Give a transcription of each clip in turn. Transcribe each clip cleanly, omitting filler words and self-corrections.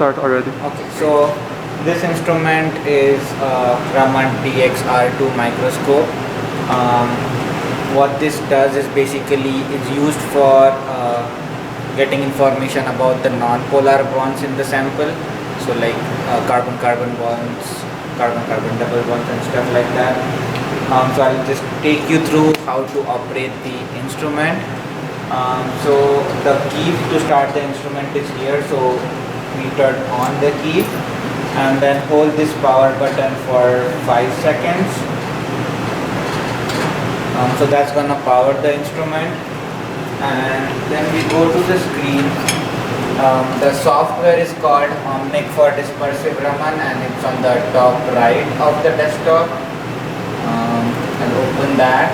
start already. Okay, so this instrument is Raman DXR2 microscope. Um, what this does is basically it's used for getting information about the non-polar bonds in the sample. So like carbon-carbon bonds, carbon-carbon double bonds and stuff like that. So I'll just take you through how to operate the instrument. So the key to start the instrument is here. So we turn on the key and then hold this power button for 5 seconds. So that's gonna power the instrument, and then we go to the screen. The software is called Omnic for Dispersive Raman, and it's on the top right of the desktop. I'll open that.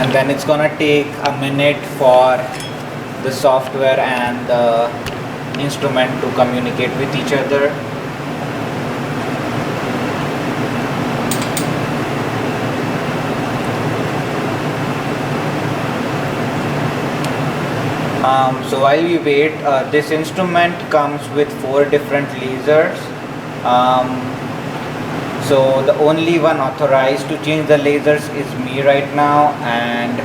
And then it's gonna take a minute for the software and the instrument to communicate with each other. So while we wait, this instrument comes with 4 different lasers. So the only one authorized to change the lasers is me right now, and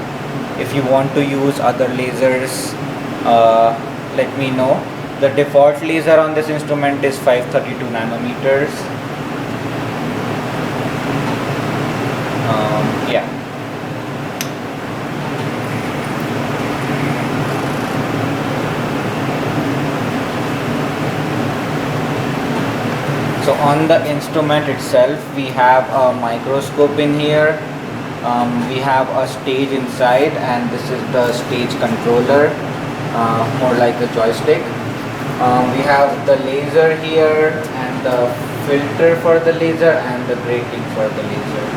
if you want to use other lasers, let me know. The default laser on this instrument is 532 nanometers. Yeah. So on the instrument itself, we have a microscope in here. We have a stage inside, and this is the stage controller, more like a joystick. We have the laser here, and the filter for the laser, and the grating for the laser.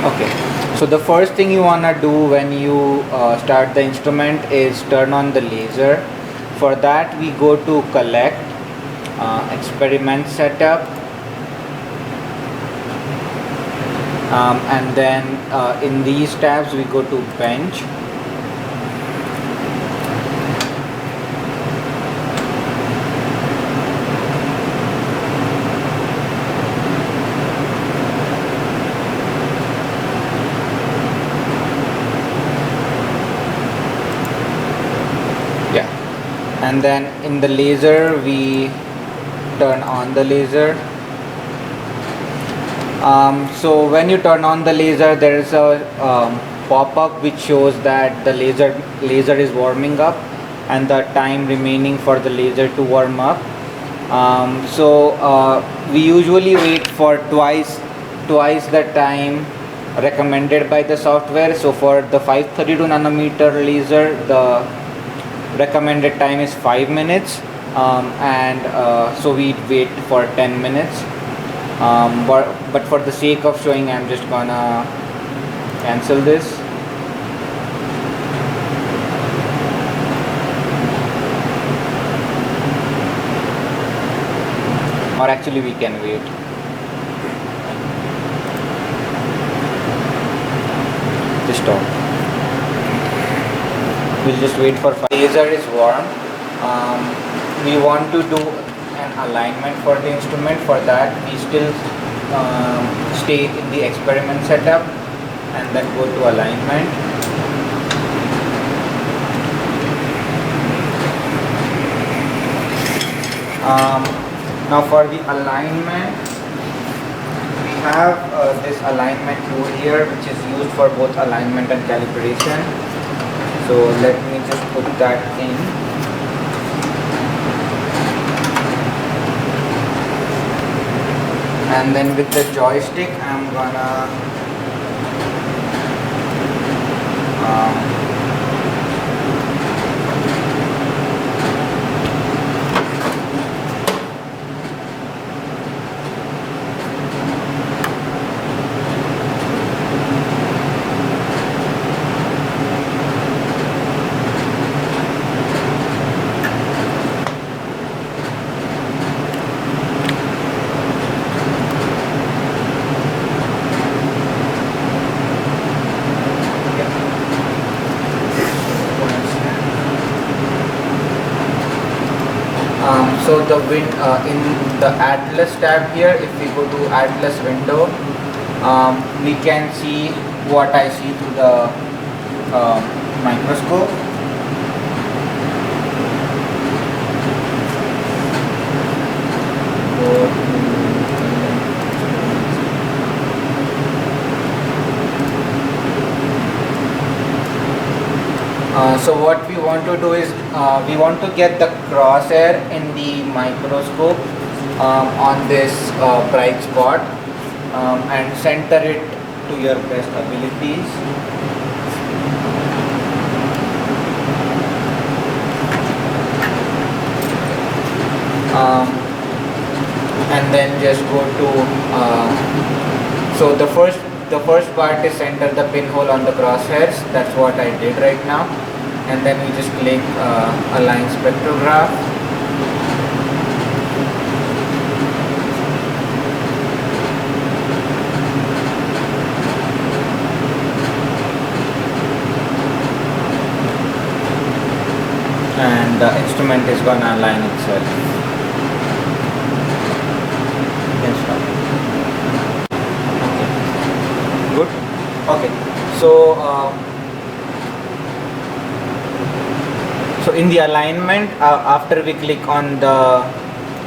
Okay, so the first thing you want to do when you start the instrument is turn on the laser. For that we go to collect, experiment setup, and then in these tabs we go to bench. And then in the laser we turn on the laser. So when you turn on the laser, there is a pop-up which shows that the laser is warming up and the time remaining for the laser to warm up. We usually wait for twice the time recommended by the software. So for the 532 nanometer laser, the recommended time is 5 minutes, so we wait for 10 minutes, but for the sake of showing, I'm just gonna cancel this. Or actually we can wait. Just stop. We'll just wait for 5. Laser is warm. We want to do an alignment for the instrument. For that we still stay in the experiment setup and then go to alignment. Now for the alignment, we have this alignment tool here which is used for both alignment and calibration. So let me just put that in. And then with the joystick, I'm gonna the in the Atlas tab here, if we go to Atlas window, we can see what I see through the microscope. So what we want to do is we want to get the crosshair in the microscope on this bright spot and center it to your best abilities. And then just go to so the first part is center the pinhole on the crosshairs. That's what I did right now. And then we just click align spectrograph. And the instrument is gonna align itself. Yes, okay. Good. Okay. So in the alignment, after we click on the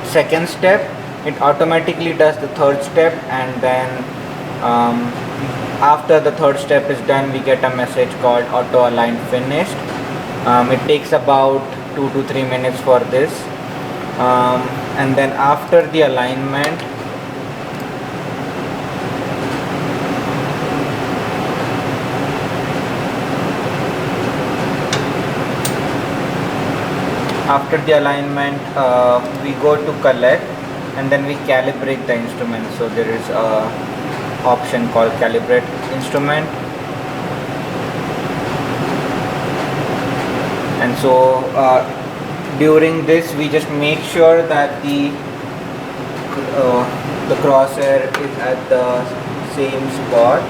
second step, it automatically does the third step, and then after the third step is done, we get a message called auto align finished. It takes about 2 to 3 minutes for this, and then after the alignment, we go to collect, and then we calibrate the instrument. So there is a option called calibrate instrument, and so during this we just make sure that the crosshair is at the same spot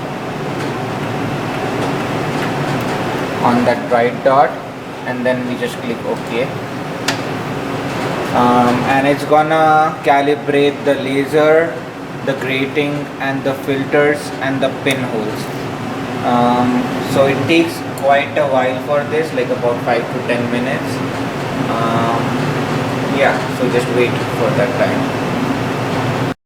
on that bright dot, and then we just click OK. And it's gonna calibrate the laser, the grating, and the filters and the pinholes. So it takes quite a while for this, like about 5 to 10 minutes. Yeah, so just wait for that time.